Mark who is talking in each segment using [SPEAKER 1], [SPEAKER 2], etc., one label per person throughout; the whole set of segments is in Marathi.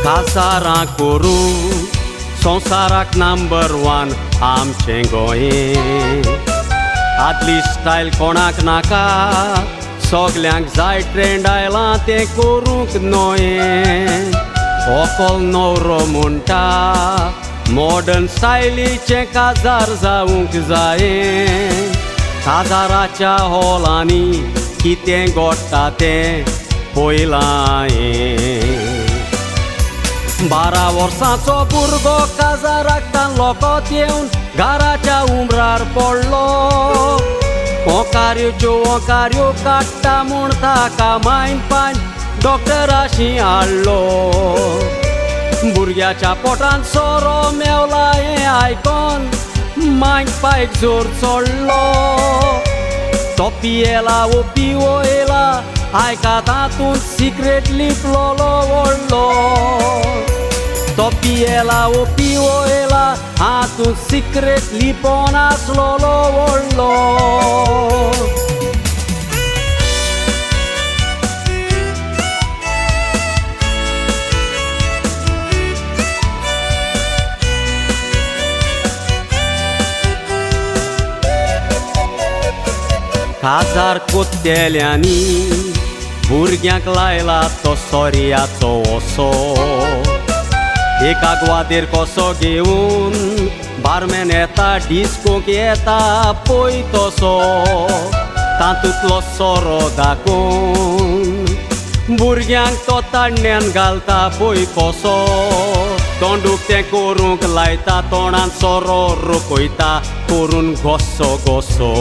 [SPEAKER 1] काजारांक करूं संवसाराक नंबर 1 आमचें गोंय आदली स्टायल कोणाक नाका सगल्यांक जाय ट्रेंड आयलां तें करूंक न्हय ओकोल नवरो म्हणटा मॉडर्न स्टायलीचें काजार जावूंक जाय काजाराच्या हॉलांनी कितें घडटा तें पळयलां 12 वर्सांचो भुरगो काजाराक लोकोत येवन घराच्या उमरार पडलो ओंकार्यो काडटा म्हूण ताका मायन पायन डॉक्टराशी हाडलो भुरग्याच्या पोटान सोरो मेवला हें आयकोन मायन पायक जोर चडलो तो पियेला वो पिवो येला आयका तातूंत सिक्रेट लिपलोलो व्हडलो तो पियेला वो पिवो येला हातूंत सिक्रेट लिपोन आसलोलो व्हडलो काजार कोत्तेल्यांनी भुरग्यांक लायला तो सोर्याचो ओसो एका ग्वादेर कसो घेवन बारमॅन येता डिस्कोक येता पळय तसो तातूंतलो सोरो दाखोवन भुरग्यांक तो ताडण्यान घालता पळय कसो तोंडूक तें करूंक लायता तोंडान सोरो रोखयता करून घोसो घोसो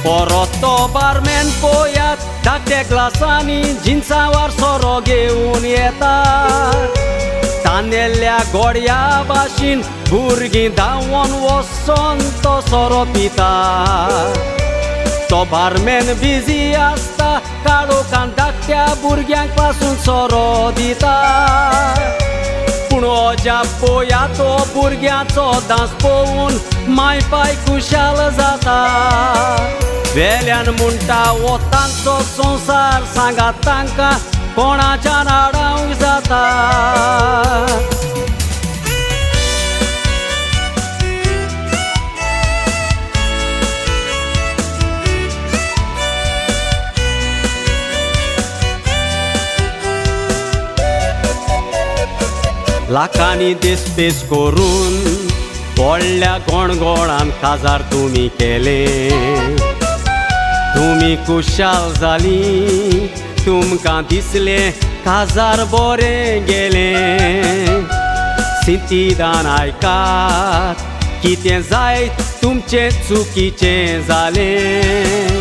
[SPEAKER 1] परत तो बारमॅन पळयात धाकट्या ग्लासांनी जिन्सावार सोरो घेवन येता तांदेल्ल्या गोड्या भाशेन भुरगीं धांवोन वचोन तो सोरो पिता तो बारमॅन बिजी आसता काळोखान धाकट्या भुरग्यांक पासून सोरो दिता पूण अजाप पळया तो भुरग्याचो दांस पळोवन माय पाय खुशाल जाता वेल्यान म्हणटा वो तांचो संवसार सांगात तांकां कोणाच्यान आडावंक जाता लाखांनी देस्पेस करून व्हडल्या गोणगोणान काजार तुमी केले तुमी खुशाल जाली तुमकां दिसले काजार बरें गेले सिटीदान आयकात कितें जायत तुमचें चुकीचें जालें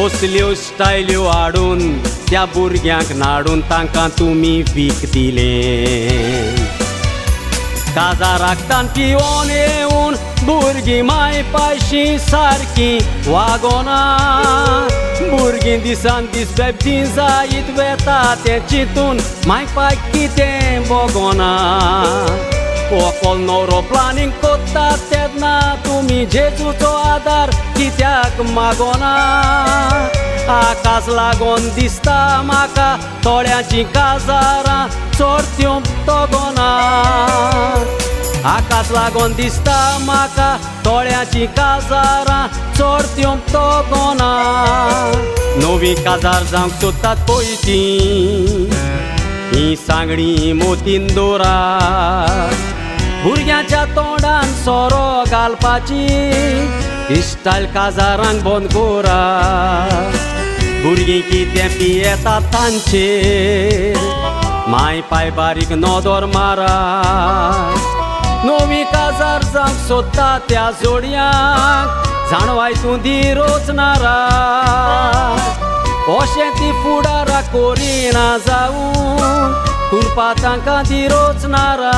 [SPEAKER 1] असल्यो स्टायल्यो हाडून त्या भुरग्यांक नाडून तांकां तुमी वीख दिले काजाराक तान पिवोन येवन भुरगीं माय पायशीं सारकीं वागोना भुरगीं दिसान दीस बेबदीं जायत वेता तें चिंतून माय पाय कितें बगोना ओकोल नवरो प्लानींग कोत्ता तेन्ना तुमी जेजूचो आदार कित्याक मागोना आकाश लागोन दिसता म्हाका थोड्यांची काजारां चोरत्यो तोगोना आकाश लागोन दिसता म्हाका थोड्यांची काजारां चोरत्यो तोगोना नवी काजार जावंक सोदतात पळय तीं ही सांगडी मोतीन दोरा भुरग्याच्या तोंडान सोरो घालपाची स्टायल काजारांक बंद कोरा भुरगीं कितें पियेतात तांचेर माय पाय बारीक नदर मारा नवी काजार जावंक सोदता त्या जोडयांक जाणवाय तूं दिरोच नारा अशें ती फुडारा कोरिना जावूं कुरपा तांकां दिरोच नारा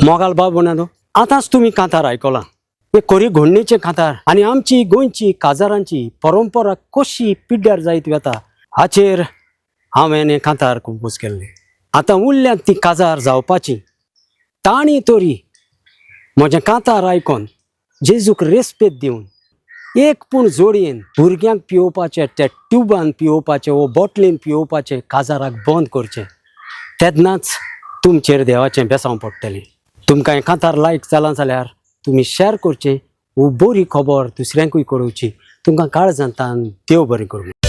[SPEAKER 1] मोगाल बाब बनादो आतांच तुमी कांतार आयकलां हे कोरी घोडणेचें कांतार आनी आमची गोंयची काजारांची परंपरा कशी पिड्ड्यार जायत वता हाचेर हांवें हें कांतार कंपोज केल्लें आतां उरल्यांत ती काजार जावपाची ताणी तरी म्हजें कांतार आयकोन जेजूक रेस्पेद दिवन एक पूण जोडयेन भुरग्यांक पिवपाचें त्या ट्युबान पिवपाचें वो बॉटलीन पिवपाचें काजाराक बंद करचें, तेन्नाच तुमचेर देवाचें बेसांव पडटलें. तुमकां हें कांतार लायक जालां जाल्यार तुमी शॅर करचें वो बरी खबर दुसऱ्यांकूय कळोवची. तुमकां काळजांतान देव बरें करूं.